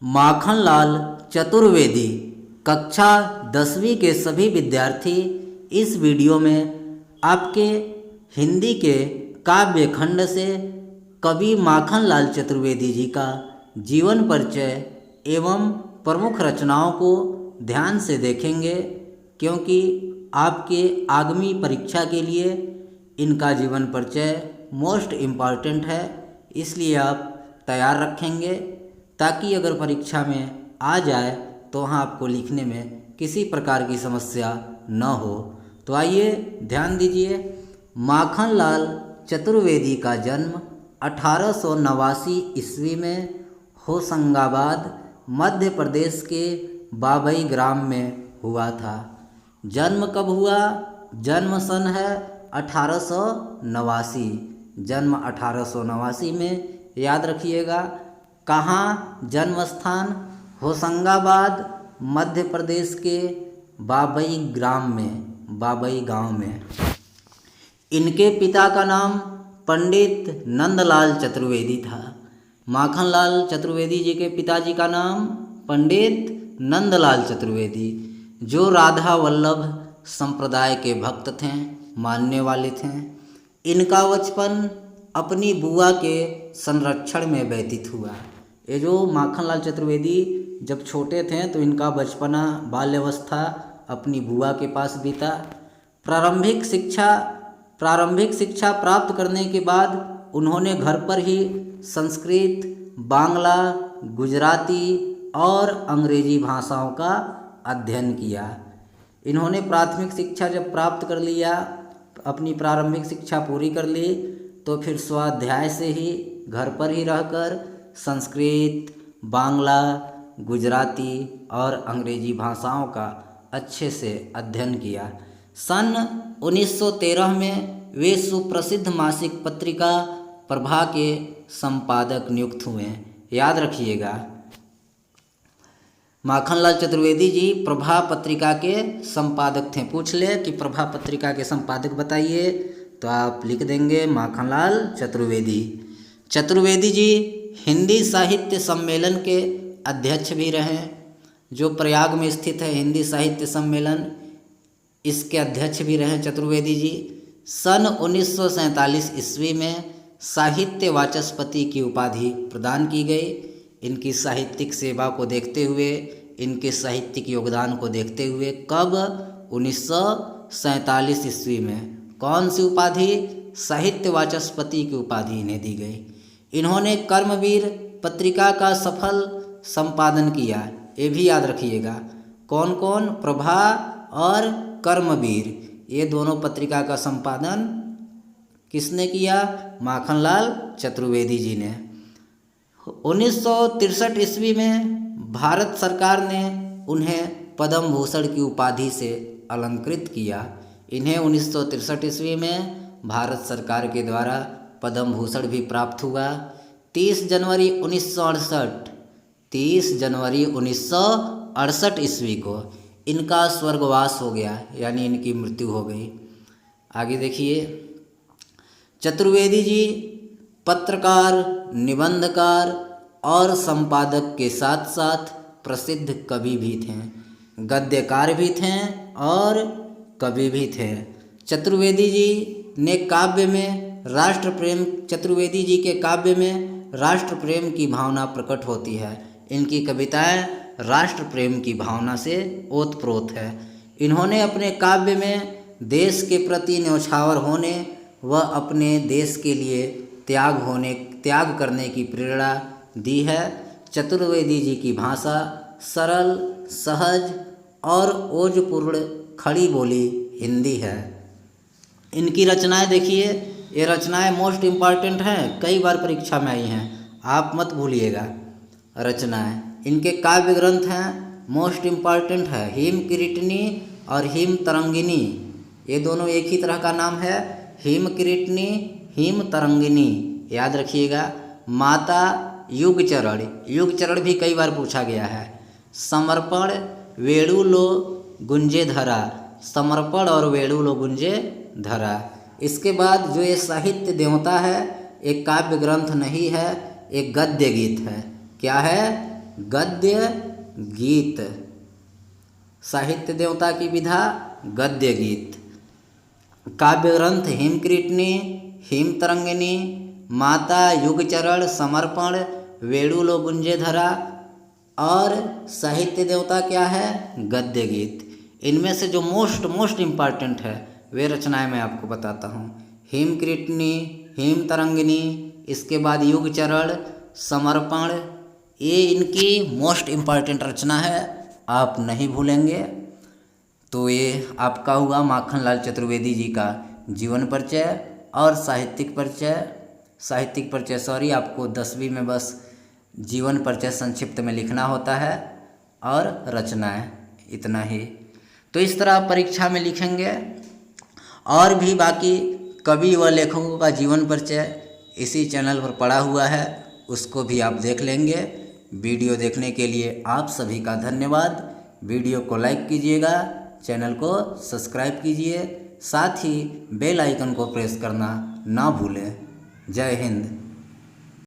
माखनलाल चतुर्वेदी। कक्षा 10वीं के सभी विद्यार्थी इस वीडियो में आपके हिंदी के काव्य खंड से कवि माखनलाल चतुर्वेदी जी का जीवन परिचय एवं प्रमुख रचनाओं को ध्यान से देखेंगे, क्योंकि आपके आगामी परीक्षा के लिए इनका जीवन परिचय मोस्ट इम्पॉर्टेंट है। इसलिए आप तैयार रखेंगे ताकि अगर परीक्षा में आ जाए तो वहाँ आपको लिखने में किसी प्रकार की समस्या न हो। तो आइए ध्यान दीजिए। माखनलाल चतुर्वेदी का जन्म 1889 ईस्वी में होशंगाबाद मध्य प्रदेश के बाबई ग्राम में हुआ था। जन्म कब हुआ? जन्म सन है 1889। जन्म 1889 में, याद रखिएगा। कहाँ जन्म स्थान? होशंगाबाद मध्य प्रदेश के बाबई ग्राम में, बाबई गांव में। इनके पिता का नाम पंडित नंदलाल चतुर्वेदी था। माखनलाल चतुर्वेदी जी के पिताजी का नाम पंडित नंदलाल चतुर्वेदी, जो राधा वल्लभ संप्रदाय के भक्त थे, मानने वाले थे। इनका बचपन अपनी बुआ के संरक्षण में व्यतीत हुआ। ये जो माखनलाल चतुर्वेदी जब छोटे थे तो इनका बचपना, बाल्यावस्था अपनी बुआ के पास बीता। प्रारंभिक शिक्षा प्राप्त करने के बाद उन्होंने घर पर ही संस्कृत, बांग्ला, गुजराती और अंग्रेजी भाषाओं का अध्ययन किया। इन्होंने प्राथमिक शिक्षा जब प्राप्त कर लिया, अपनी प्रारंभिक शिक्षा पूरी कर ली, तो फिर स्वाध्याय से ही घर पर ही रहकर संस्कृत, बांग्ला, गुजराती और अंग्रेजी भाषाओं का अच्छे से अध्ययन किया। सन 1913 में वे सुप्रसिद्ध मासिक पत्रिका प्रभा के संपादक नियुक्त हुए। याद रखिएगा, माखनलाल चतुर्वेदी जी प्रभा पत्रिका के संपादक थे। पूछ ले कि प्रभा पत्रिका के संपादक बताइए, तो आप लिख देंगे माखनलाल चतुर्वेदी। चतुर्वेदी जी हिंदी साहित्य सम्मेलन के अध्यक्ष भी रहे, जो प्रयाग में स्थित है हिंदी साहित्य सम्मेलन, इसके अध्यक्ष भी रहे चतुर्वेदी जी। सन 1947 ईस्वी में साहित्य वाचस्पति की उपाधि प्रदान की गई। इनकी साहित्यिक सेवा को देखते हुए, इनके साहित्यिक योगदान को देखते हुए, कब? 1947 ईस्वी में। कौन सी उपाधि? साहित्य वाचस्पति की उपाधि इन्हें दी गई। इन्होंने कर्मवीर पत्रिका का सफल संपादन किया। ये भी याद रखिएगा। कौन कौन? प्रभा और कर्मवीर, ये दोनों पत्रिका का संपादन किसने किया? माखनलाल चतुर्वेदी जी ने। 1963 ईस्वी में भारत सरकार ने उन्हें पद्म भूषण की उपाधि से अलंकृत किया। इन्हें 1963 ईस्वी में भारत सरकार के द्वारा पद्म भूषण भी प्राप्त हुआ। 30 जनवरी 1968 ईस्वी को इनका स्वर्गवास हो गया, यानी इनकी मृत्यु हो गई। आगे देखिए। चतुर्वेदी जी पत्रकार, निबंधकार और संपादक के साथ साथ प्रसिद्ध कवि भी थे, गद्यकार भी थे और कवि भी थे। चतुर्वेदी जी ने काव्य में राष्ट्र प्रेम, चतुर्वेदी जी के काव्य में राष्ट्र प्रेम की भावना प्रकट होती है। इनकी कविताएं राष्ट्र प्रेम की भावना से ओतप्रोत है। इन्होंने अपने काव्य में देश के प्रति न्यौछावर होने व अपने देश के लिए त्याग करने की प्रेरणा दी है। चतुर्वेदी जी की भाषा सरल, सहज और ओजपूर्ण खड़ी बोली हिंदी है। इनकी रचनाएं देखिए, ये रचनाएं मोस्ट इम्पॉर्टेंट हैं, कई बार परीक्षा में आई हैं, आप मत भूलिएगा रचनाएं। इनके काव्य ग्रंथ हैं, मोस्ट इम्पॉर्टेंट है, हिम किरीटनी और हिम तरंगिनी। ये दोनों एक ही तरह का नाम है, हिम किरीटनी, हिम तरंगिनी, याद रखिएगा। माता युगचरण, युगचरण भी कई बार पूछा गया है। समर्पण, वेणुलो गुंजे धरा, समर्पण और वेणुलो गुंजे धरा। इसके बाद जो ये साहित्य देवता है, एक काव्य ग्रंथ नहीं है, एक गद्य गीत है। क्या है? गद्य गीत। साहित्य देवता की विधा गद्य गीत। काव्य ग्रंथ हेमकृतनी, हेमतरंगिणी, माता युगचरण, समर्पण, वेणुलो गुंजेधरा। और साहित्य देवता क्या है? गद्य गीत। इनमें से जो मोस्ट इम्पॉर्टेंट है वे रचनाएं मैं आपको बताता हूँ। हेमकृतनी, हेमतरंगिणी, इसके बाद युगचरण, समर्पण, ये इनकी मोस्ट इम्पॉर्टेंट रचना है, आप नहीं भूलेंगे। तो ये आपका हुआ माखनलाल चतुर्वेदी जी का जीवन परिचय और साहित्यिक परिचय आपको 10वीं में बस जीवन परिचय संक्षिप्त में लिखना होता है और रचनाएं, इतना ही। तो इस तरह आप परीक्षा में लिखेंगे। और भी बाकी कवि व लेखकों का जीवन परिचय इसी चैनल पर पड़ा हुआ है, उसको भी आप देख लेंगे। वीडियो देखने के लिए आप सभी का धन्यवाद। वीडियो को लाइक कीजिएगा, चैनल को सब्सक्राइब कीजिए, साथ ही बेल आइकन को प्रेस करना ना भूलें। जय हिंद।